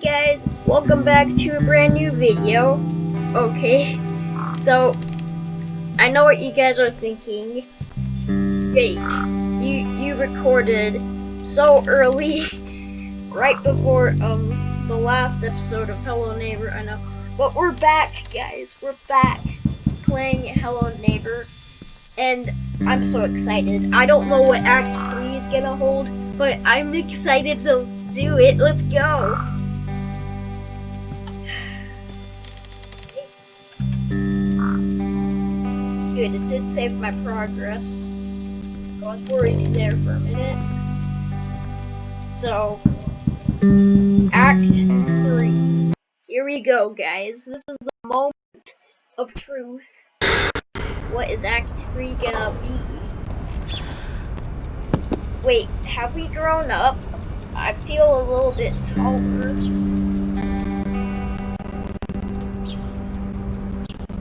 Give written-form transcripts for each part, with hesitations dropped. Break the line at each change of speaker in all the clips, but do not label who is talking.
guys, welcome back to a brand new video. Okay, so I know what you guys are thinking. Jake, you recorded so early, right before the last episode of Hello Neighbor. I know, but we're back, guys. We're back playing Hello Neighbor, and I'm so excited. I don't know what Act 3 is gonna hold, but I'm excited to do it. Let's go. Good, it did save my progress. I was worried there for a minute. So, Act 3. Here we go, guys. This is the moment of truth. What is Act 3 gonna be? Wait, have we grown up? I feel a little bit taller.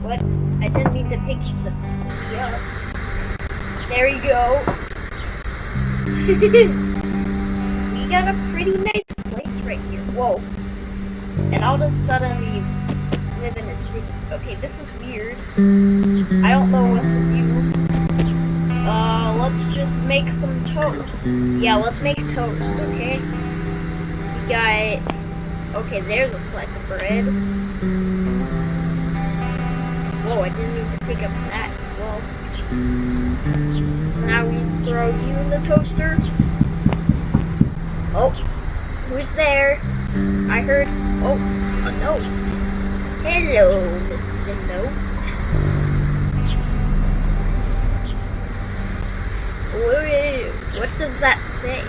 What? I didn't mean to pick the TV up. There you go. We got a pretty nice place right here. Whoa. And all of a sudden we live in a city. Okay, this is weird. I don't know what to do. Let's just make some toast. Yeah, let's make toast, okay? We got... Okay, there's a slice of bread. Whoa, I didn't mean to pick up that. Whoa. So now we throw you in the toaster. Oh, who's there? I heard... Oh, a note. Hello, Mr. Note. What does that say?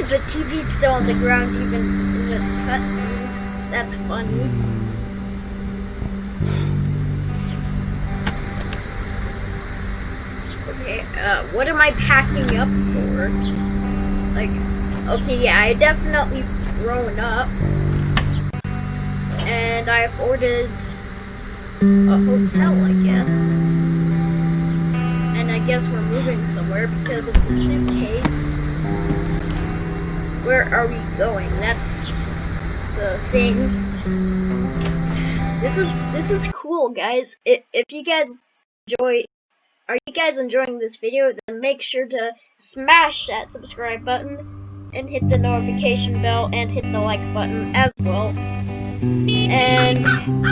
The TV's still on the ground even in the cutscenes. That's funny. Okay, what am I packing up for? Like, okay, yeah, I definitely grown up. And I've ordered a hotel, I guess. And I guess we're moving somewhere because of the suitcase. Where are we going? That's the thing. This is cool, guys. If you guys are you guys enjoying this video, then make sure to smash that subscribe button and hit the notification bell and hit the like button as well. And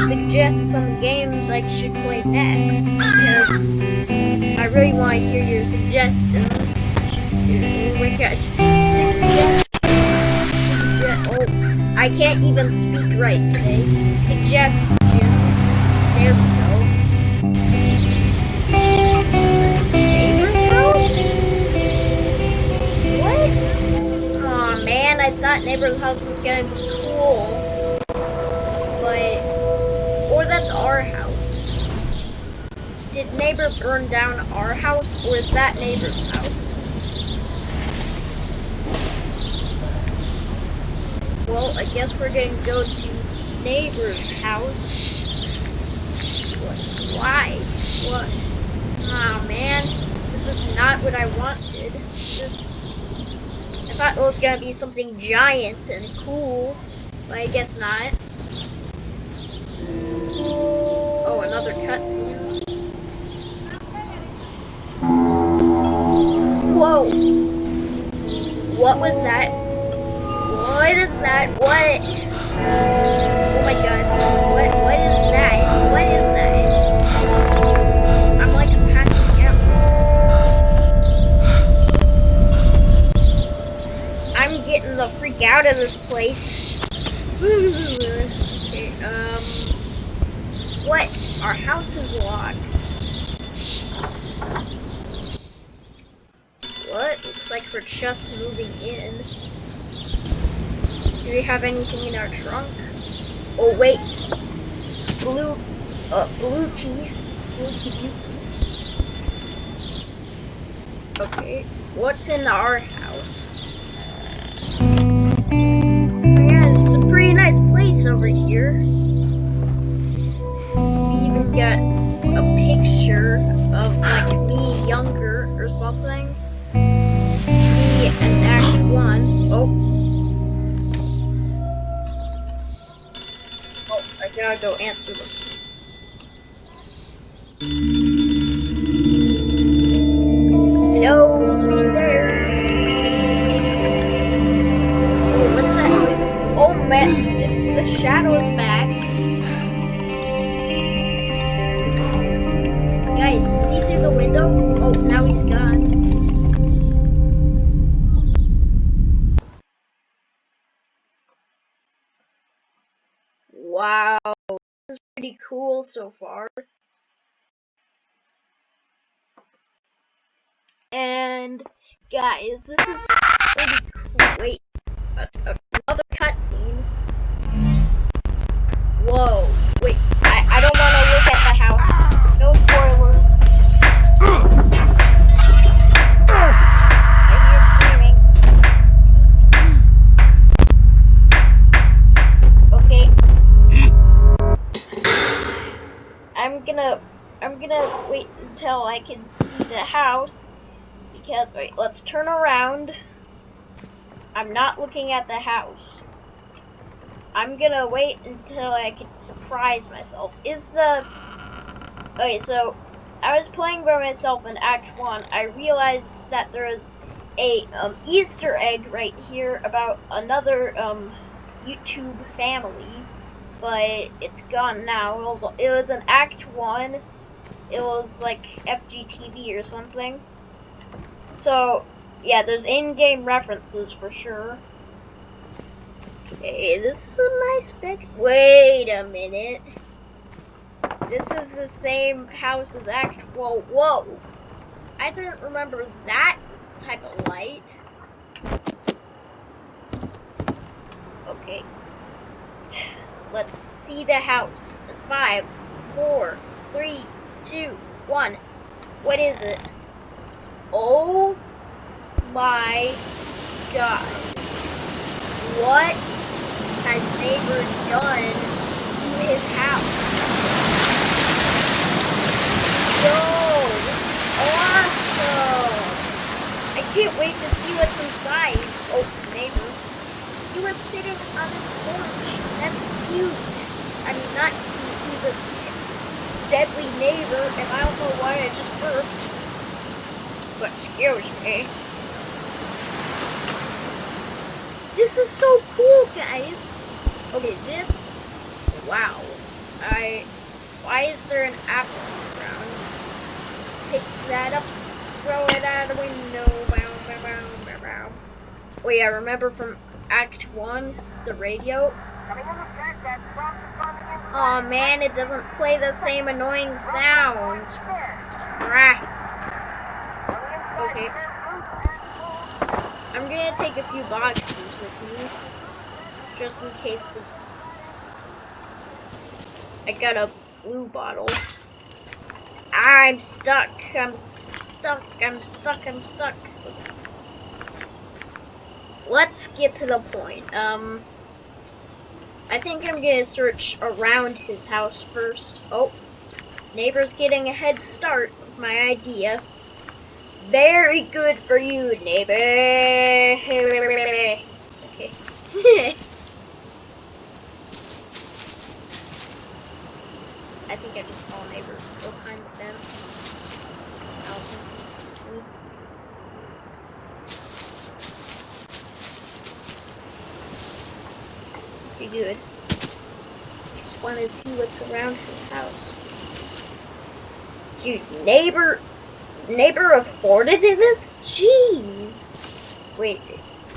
suggest some games I should play next, because I really want to hear your suggestions. Oh my gosh. Oh, I can't even speak right today. Suggestions. There we go. Neighbor's house? What? Aw, man, I thought Neighbor's house was gonna be cool. Or that's our house. Did Neighbor burn down our house, or is that Neighbor's house? Well, I guess we're gonna go to Neighbor's house. What? Why? What? Aw, man. This is not what I wanted. I thought it was gonna be something giant and cool, but I guess not. Oh, another cutscene. Whoa! What was that? What is that? What? Oh my god. What is that? What is that? I'm like passing out. I'm getting the freak out of this place. Okay, what? Our house is locked. What? Looks like we're just moving in. Do we have anything in our trunk? Oh wait. Blue key. Blue key. Okay. What's in our house? Oh yeah, it's a pretty nice place over here. Got a picture of like me younger or something. Me in Act 1. Oh. gotta go answer them. Hello, who's there? Oh, what's that? Oh man, it's the shadow's back. Guys, see through the window? Oh, now he's gone. Wow, this is pretty cool so far. And guys, this is pretty cool. Wait, another cutscene. Whoa, wait, I don't want to look at the house. No spoilers. I hear screaming. Okay. I'm gonna wait until I can see the house. Because, wait, let's turn around. I'm not looking at the house. I'm gonna wait until I can surprise myself. Okay, so I was playing by myself in Act 1. I realized that there is a Easter egg right here about another YouTube family, but it's gone now. It was in Act 1. It was like FGTV or something. So, yeah, there's in-game references for sure. Okay, this is a nice big. Wait a minute. This is the same house as Act. Whoa. I didn't remember that type of light. Okay. Let's see the house. 5, 4, 3, 2, 1. What is it? Oh my god. What has neighbor done to his house? Yo, awesome! I can't wait to see what's inside. Oh, neighbor. He was sitting on his porch. That's cute. I mean, not cute. He's a deadly neighbor, and I don't know why I just burped. But excuse me. This is so cool, guys. Okay, this. Wow. Why is there an apple on the ground? Pick that up, throw it out the window. Oh yeah, remember from Act 1, the radio? Oh man, it doesn't play the same annoying sound. Okay. I'm gonna take a few boxes with me, just in case I got a blue bottle. I'm stuck. Let's get to the point. I think I'm gonna search around his house first. Oh, neighbor's getting a head start with my idea. Very good for you, neighbor. Okay. I think I just saw a neighbor go behind the fence. I don't think he sees me. Pretty good. Just want to see what's around his house. Dude, neighbor afforded this? Jeez. Wait,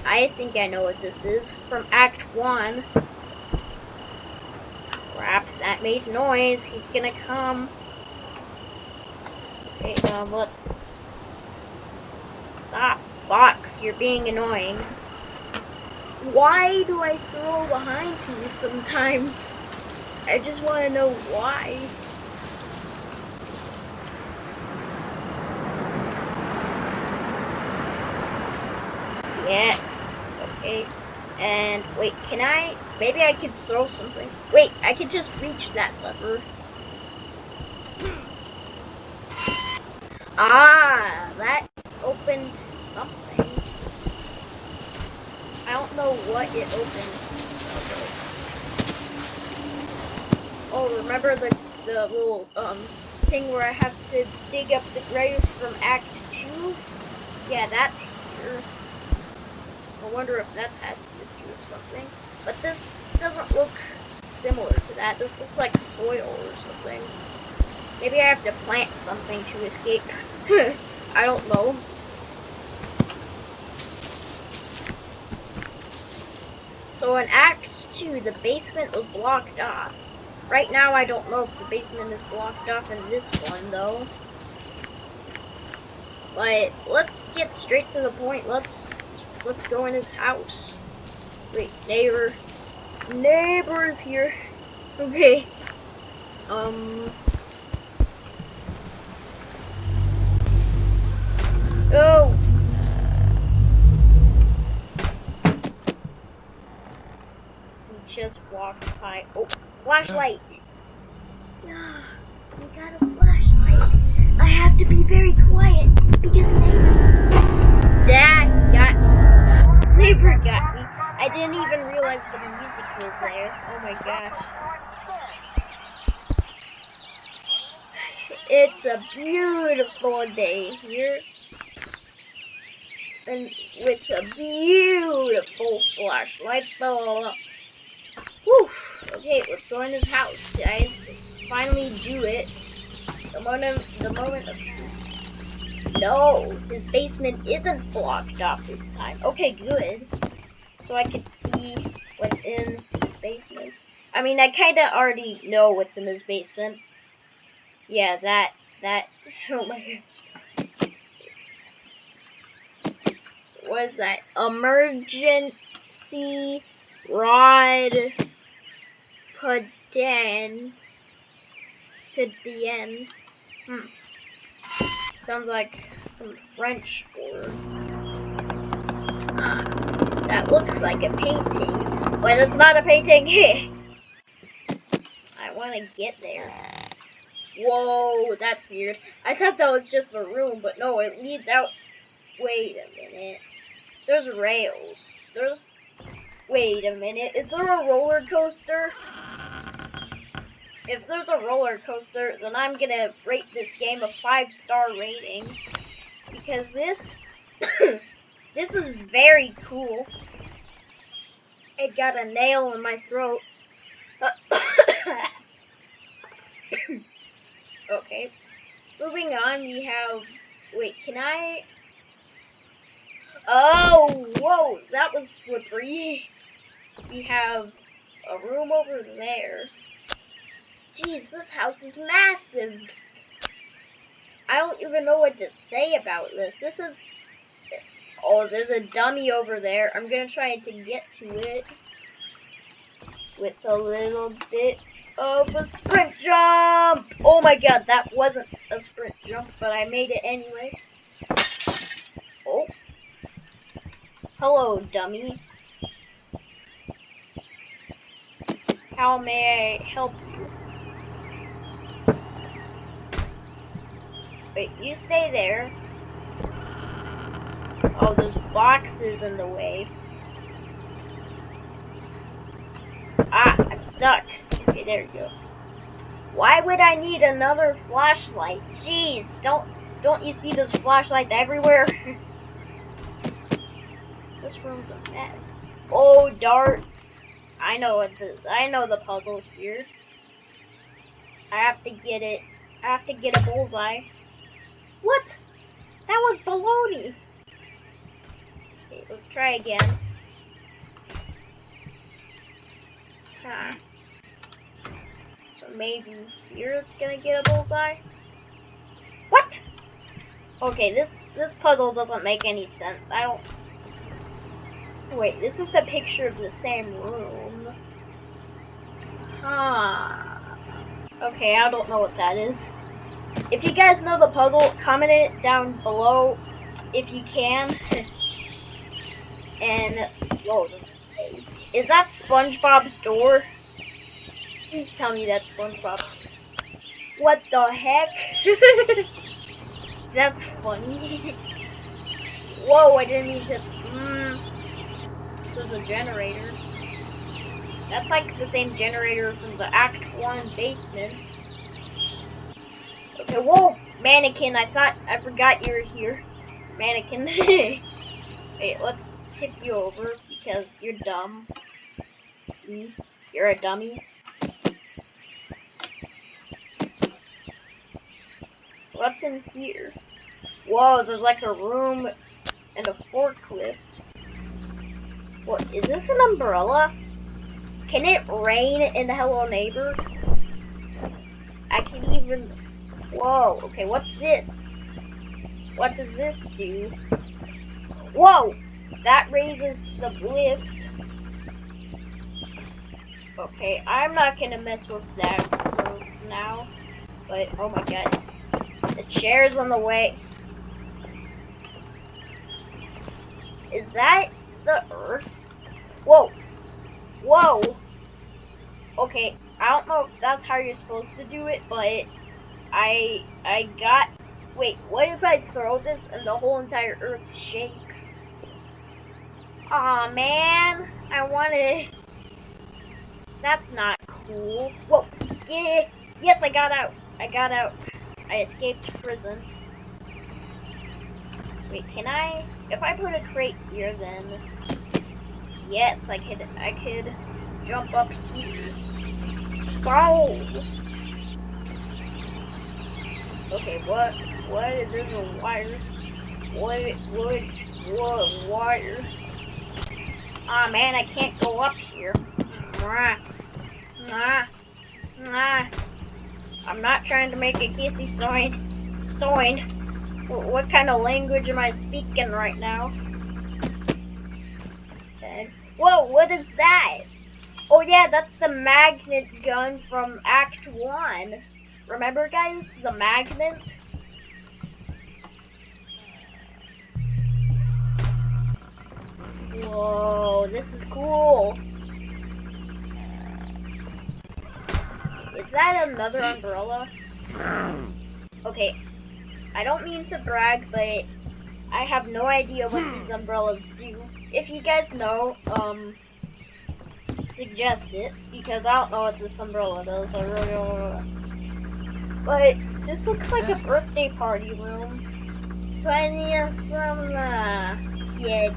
I think I know what this is. From Act 1. Crap, that made noise. He's gonna come. Okay, let's stop. Box, you're being annoying. Why do I throw behind me sometimes? I just want to know why. Yes. Okay. And wait, can I? Maybe I could throw something. Wait, I could just reach that lever. Ah, that opened something. I don't know what it opened. Oh, remember the little thing where I have to dig up the grave from Act 2? Yeah, that's here. I wonder if that has to do with something. But this doesn't look similar to that. This looks like soil or something. Maybe I have to plant something to escape. I don't know. So in Act 2, the basement was blocked off. Right now, I don't know if the basement is blocked off in this one, though. But let's get straight to the point. Let's go in his house. Wait, neighbor is here. Okay. Oh. He just walked by. Oh, flashlight. Yeah, we got a flashlight. I have to be very quiet because neighbors. Dad, he got me. Neighbor got me. I didn't even realize the music was there. Oh my gosh. It's a beautiful day here. And with a beautiful flashlight. Blah, blah, blah. Whew. Okay, let's go in his house, guys. Let's finally do it. The moment of truth. No, his basement isn't blocked off this time. Okay, good. So I can see what's in his basement. I mean, I kinda already know what's in his basement. Yeah, that, oh my gosh. What is that? Emergency rod pudding. Sounds like some French words. That looks like a painting, but it's not a painting. I want to get there. Whoa, that's weird. I thought that was just a room, but no, it leads out. Wait a minute. There's rails. Wait a minute. Is there a roller coaster? If there's a roller coaster, then I'm gonna rate this game a 5-star rating. Because this, this is very cool. It got a nail in my throat. Okay. Moving on, we have... Wait, can I... Oh, whoa, that was slippery. We have a room over there. Jeez, this house is massive. I don't even know what to say about this. This is... Oh, there's a dummy over there. I'm gonna try to get to it with a little bit of a sprint jump. Oh my god, that wasn't a sprint jump, but I made it anyway. Oh. Hello, dummy. How may I help you? Wait, you stay there. Oh, there's boxes in the way. Ah, I'm stuck. Okay, there you go. Why would I need another flashlight? Jeez, don't you see those flashlights everywhere? This room's a mess. Oh, darts. I know the puzzle here. I have to get it. I have to get a bullseye. What? That was baloney. Okay, let's try again. Huh. So maybe here it's gonna get a bullseye? What? Okay, this puzzle doesn't make any sense. I don't... Wait, this is the picture of the same room. Huh. Okay, I don't know what that is. If you guys know the puzzle, comment it down below if you can. And, whoa, is that SpongeBob's door? Please tell me that's SpongeBob. What the heck? That's funny. Whoa, I didn't mean to. There's a generator. That's like the same generator from the Act 1 basement. Okay, whoa! Mannequin, I forgot you were here. Mannequin. Wait, let's tip you over because you're dumb. You're a dummy. What's in here? Whoa, there's like a room and a forklift. What, is this an umbrella? Can it rain in Hello Neighbor? I can even... Whoa, okay, what's this? What does this do? Whoa! That raises the lift. Okay, I'm not gonna mess with that room now. But, oh my god. The chair's on the way. Is that the Earth? Whoa! Whoa! Okay, I don't know if that's how you're supposed to do it, but I got... Wait, what if I throw this and the whole entire Earth shakes? Aw, man. I wanted... That's not cool. Whoa. Yeah. Yes, I got out. I got out. I escaped prison. Wait, can I... If I put a crate here, then... Yes, I could jump up here. Wow. Okay, what? There's a wire. What wire? Ah, man, I can't go up here. Nah, nah, nah. I'm not trying to make a kissy sign. What kind of language am I speaking right now? Okay. Whoa, what is that? Oh yeah, that's the magnet gun from Act 1. Remember, guys? The magnet? Whoa, this is cool. Is that another umbrella? Okay, I don't mean to brag, but I have no idea what these umbrellas do. If you guys know, suggest it, because I don't know what this umbrella does. I really don't know. But this looks like a birthday party room. Yeah.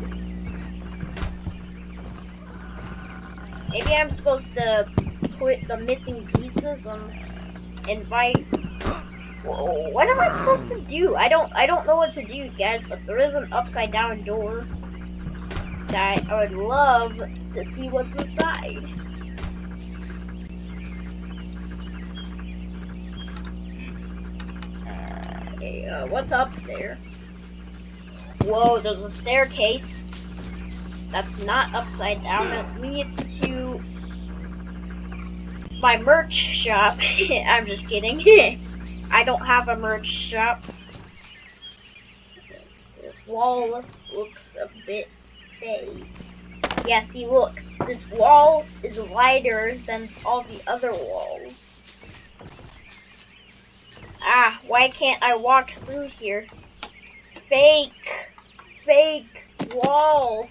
Maybe I'm supposed to put the missing pieces and invite. What am I supposed to do? I don't know what to do, guys. But there is an upside down door that I would love to see what's inside. Okay, what's up there? Whoa, there's a staircase that's not upside down. It leads to my merch shop. I'm just kidding. I don't have a merch shop. This wall looks a bit fake. Yeah, see, look. This wall is lighter than all the other walls. Ah, why can't I walk through here? Fake wall.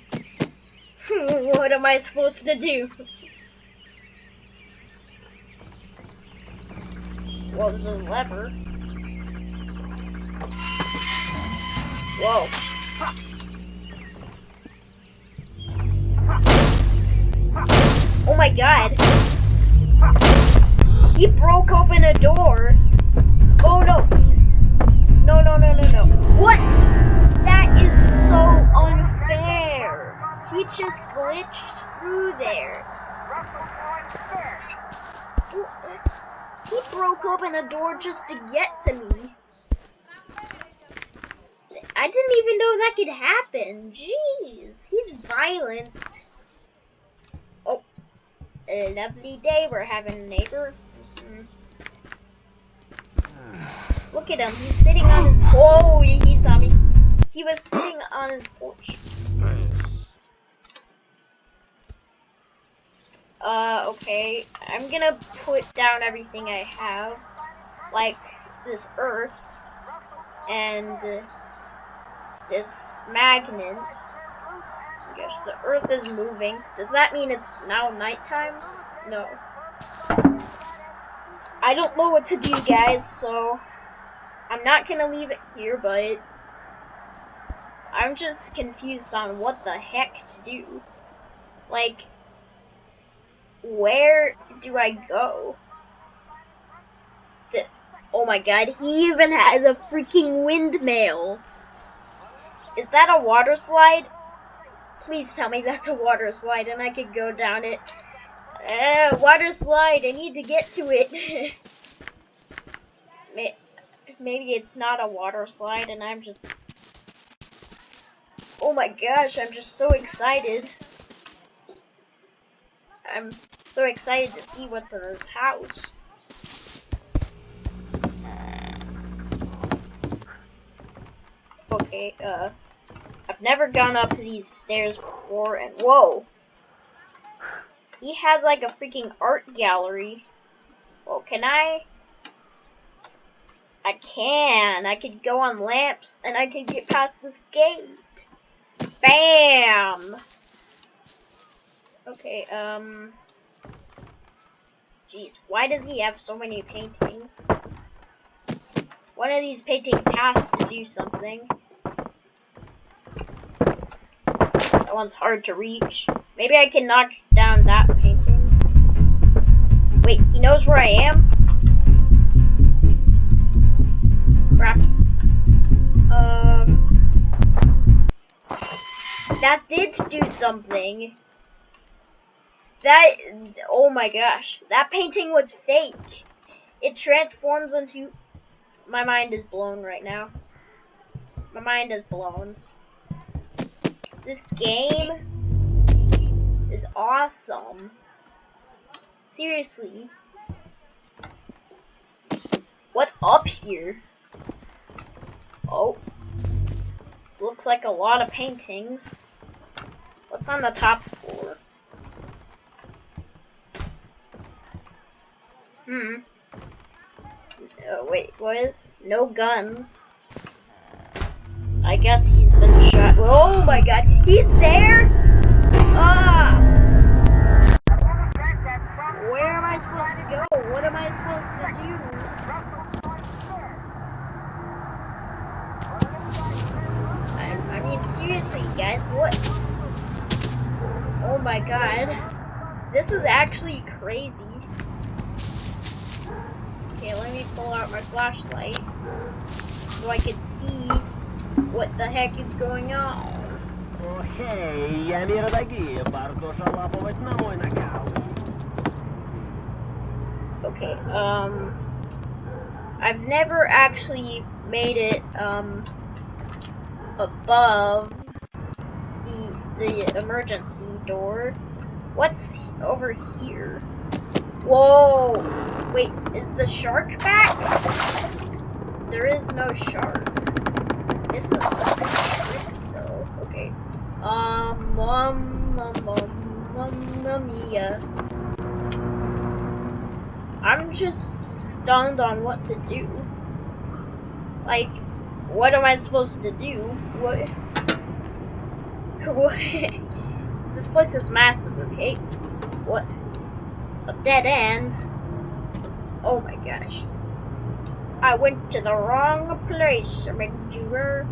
What am I supposed to do? Well, there's a lever. Whoa. Oh my god. He broke open a door. Oh no. No. What? That is so unfair. He just glitched through there. He broke open a door just to get to me. I didn't even know that could happen. Jeez, he's violent. Oh, a lovely day we're having, a neighbor. Look at him, he's sitting on his... Oh, he saw me. He was sitting on his porch. Okay. I'm gonna put down everything I have. Like this earth. And this magnet. I'm gosh, the earth is moving. Does that mean it's now nighttime? No. I don't know what to do, guys, so I'm not gonna leave it here, but I'm just confused on what the heck to do. Like, where do I go? Oh my god, he even has a freaking windmill. Is that a water slide? Please tell me that's a water slide and I could go down it. Water slide, I need to get to it. Maybe it's not a water slide and I'm just... Oh my gosh, I'm just so excited. I'm so excited to see what's in this house. Okay, I've never gone up these stairs before, and whoa! He has like a freaking art gallery. Well, can I? I can. I could go on lamps, and I could get past this gate. Bam! Okay, jeez, why does he have so many paintings? One of these paintings has to do something. That one's hard to reach. Maybe I can knock down that painting. Wait, he knows where I am? Crap. That did do something. Oh my gosh. That painting was fake. It transforms into... My mind is blown right now. My mind is blown. This game is awesome. Seriously. What's up here? Oh. Looks like a lot of paintings. What's on the top floor? Wait, what is? No guns. I guess he's been shot. Oh my god, he's there? Ah! Where am I supposed to go? What am I supposed to do? I mean, seriously, guys, what? Oh my god. This is actually crazy. Okay, let me pull out my flashlight so I can see what the heck is going on. Okay, I've never actually made it, above the emergency door. What's over here? Whoa! Wait, is the shark back? There is no shark. This is trick though. Okay. Mamma mia. I'm just stunned on what to do. Like, what am I supposed to do? What? What? This place is massive, okay? What? A dead end? Oh my gosh. I went to the wrong place, Major.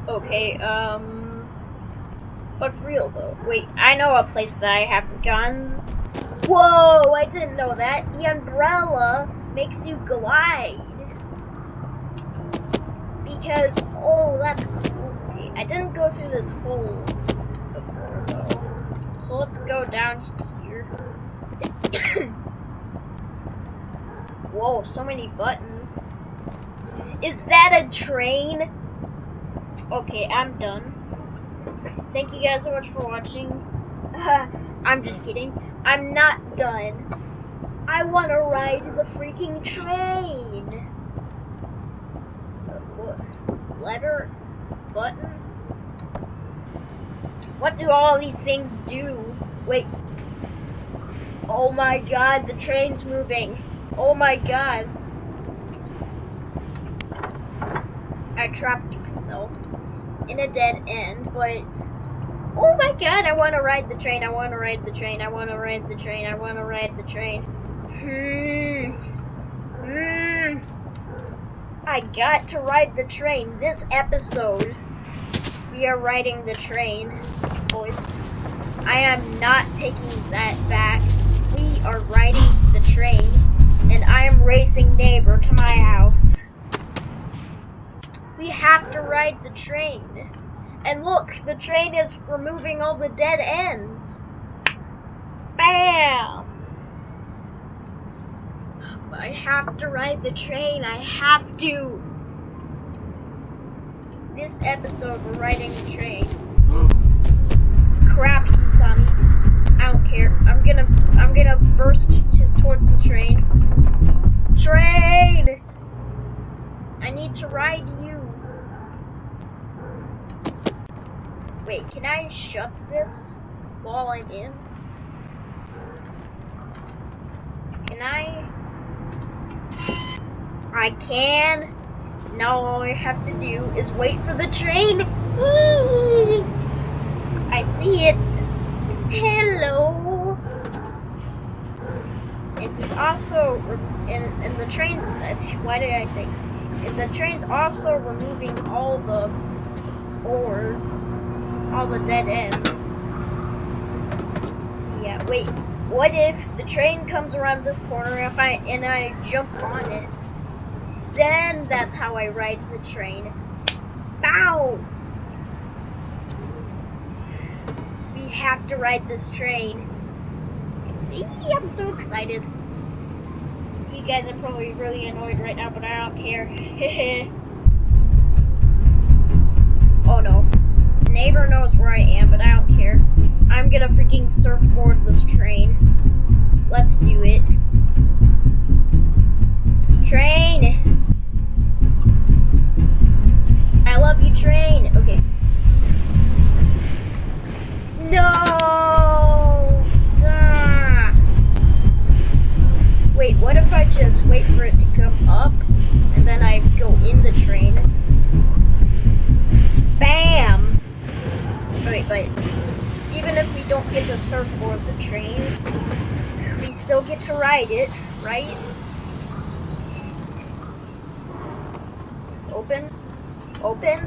Okay, but for real though. Wait, I know a place that I haven't gone. Whoa, I didn't know that. The umbrella makes you glide. Because, oh, that's cool. Okay, I didn't go through this hole before though. So let's go down here. Whoa, so many buttons. Is that a train? Okay, I'm done. Thank you guys so much for watching. I'm just kidding. I'm not done. I want to ride the freaking train. What? Lever? Button? What do all these things do? Wait. Oh my god, the train's moving. Oh my god. I trapped myself. in a dead end, but oh my god, I want to ride the train, I want to ride the train, I want to ride the train, I want to ride the train. I got to ride the train. This episode, we are riding the train, boys. I am not taking that back. We are riding the train, and I am racing neighbor to my house. We have to ride the train. And look, the train is removing all the dead ends. Bam! I have to ride the train. I have to. This episode, we're riding the train. Crap, he saw me. I don't care. I'm gonna burst towards the train. Train! I need to ride you. Wait, can I shut this while I'm in? Can I? I can. Now all I have to do is wait for the train. I see it. Hello. And he's also in the trains. Why did I say? And the train's also removing all the boards, all the dead ends. So yeah. Wait. What if the train comes around this corner and I jump on it? Then that's how I ride the train. Bow! We have to ride this train. I'm so excited. You guys are probably really annoyed right now, but I don't care. Oh no. Neighbor knows where I am, but I don't care. I'm gonna freaking surfboard this train. Let's do it. Train! I love you, train. Okay. No! Wait, what if I just wait for it to come up and then I go in the train? Bam! Wait, but even if we don't get to surfboard the train, we still get to ride it, right? Open? Open?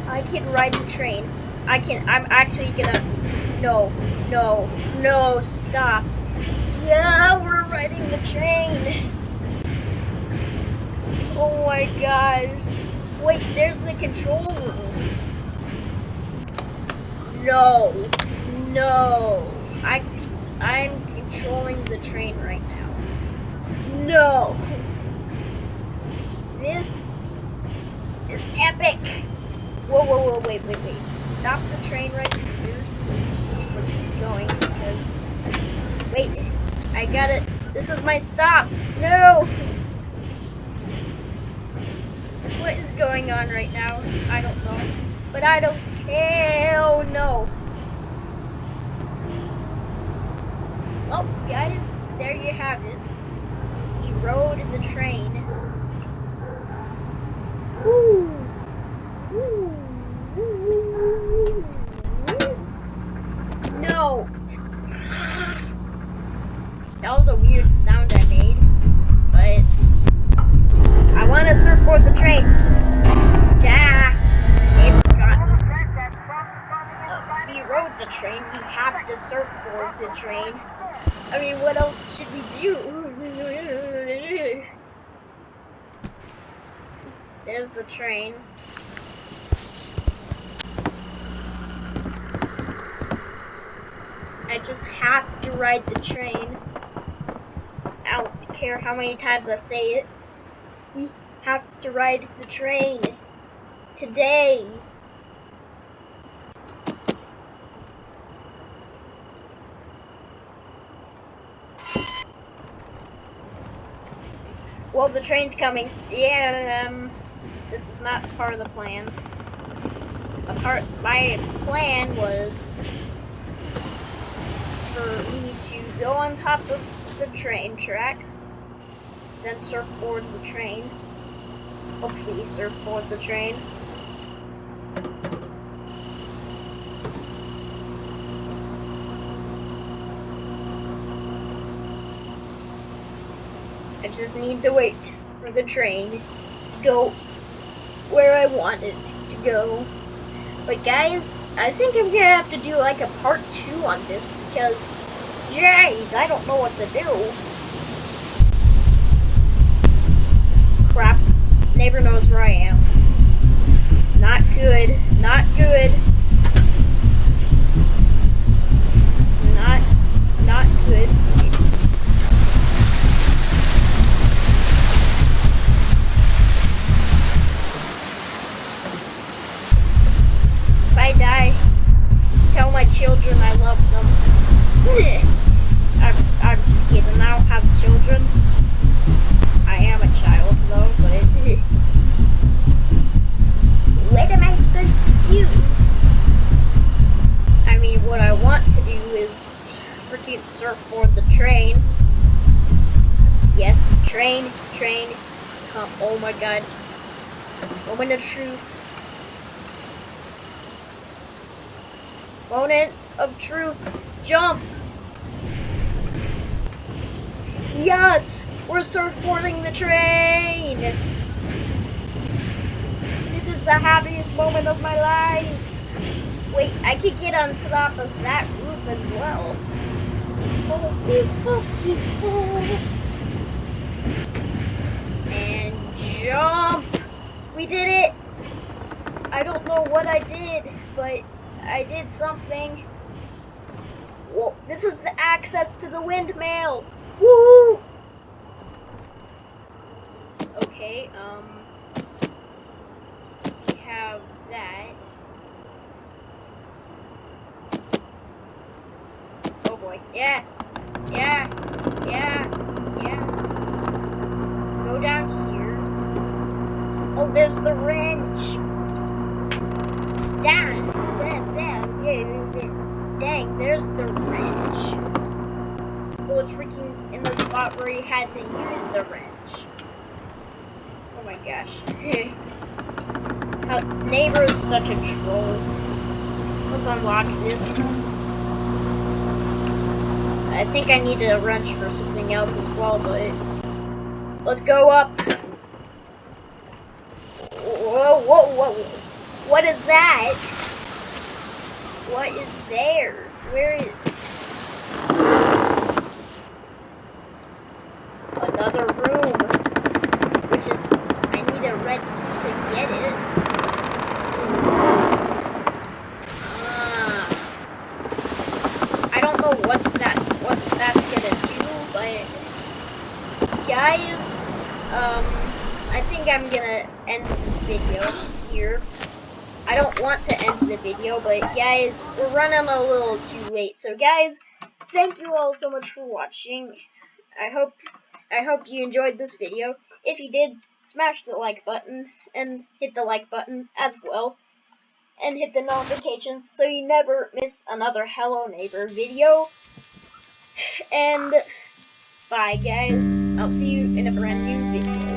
I can ride the train. I'm actually gonna, no, stop. Yeah, we're riding the train. Oh my gosh. Wait, there's the control room. No. I'm controlling the train right now. No. This is epic. Whoa, wait. Stop the train right here. We'll keep going because, wait, I got it. This is my stop. No. What is going on right now? I don't know. But I don't care. Oh no. Well, guys, there you have it. He rode the train. Woo. No. That was a weird sound I made, but I want to surfboard the train. Neighbor got me. We rode the train. We have to surfboard the train. I mean, what else should we do? There's the train. I just have to ride the train. I don't care how many times I say it. We have to ride the train. Today. Well, the train's coming. Yeah, this is not part of the plan. My plan was for me to go on top of the train tracks, then surfboard the train. Hopefully surfboard the train. just need to wait for the train to go where I want it to go. But guys, I think I'm gonna have to do like a part 2 on this because, jeez, I don't know what to do. Crap, neighbor knows where I am. Not good, not good. Not good. If I die, tell my children I love them. I'm just kidding, I don't have children. I am a child though, but what am I supposed to do? I mean, what I want to do is freaking surfboard the train. Yes, train. Oh my god. Moment of truth. Moment of truth. Jump! Yes! We're surfboarding the train! This is the happiest moment of my life! Wait, I could get on top of that roof as well. And jump! We did it! I don't know what I did, but I did something. Whoa, this is the access to the windmill! Woo! Okay, we have that. Oh boy, yeah! Let's go down here. Oh, there's the wrench! Dang, there's the wrench. It was freaking in the spot where you had to use the wrench. Oh my gosh. How neighbor is such a troll. Let's unlock this. I think I need a wrench for something else as well, but let's go up. Whoa. What is that? What is there? Where is another room? Which is, I need a red key to get it. I don't know what that's gonna do, but guys, I think I'm gonna end this video here. I don't want to end the video, but guys, we're running a little too late. So guys, thank you all so much for watching. I hope you enjoyed this video. If you did, smash the like button and hit the like button as well. And hit the notifications so you never miss another Hello Neighbor video. And bye guys. I'll see you in a brand new video.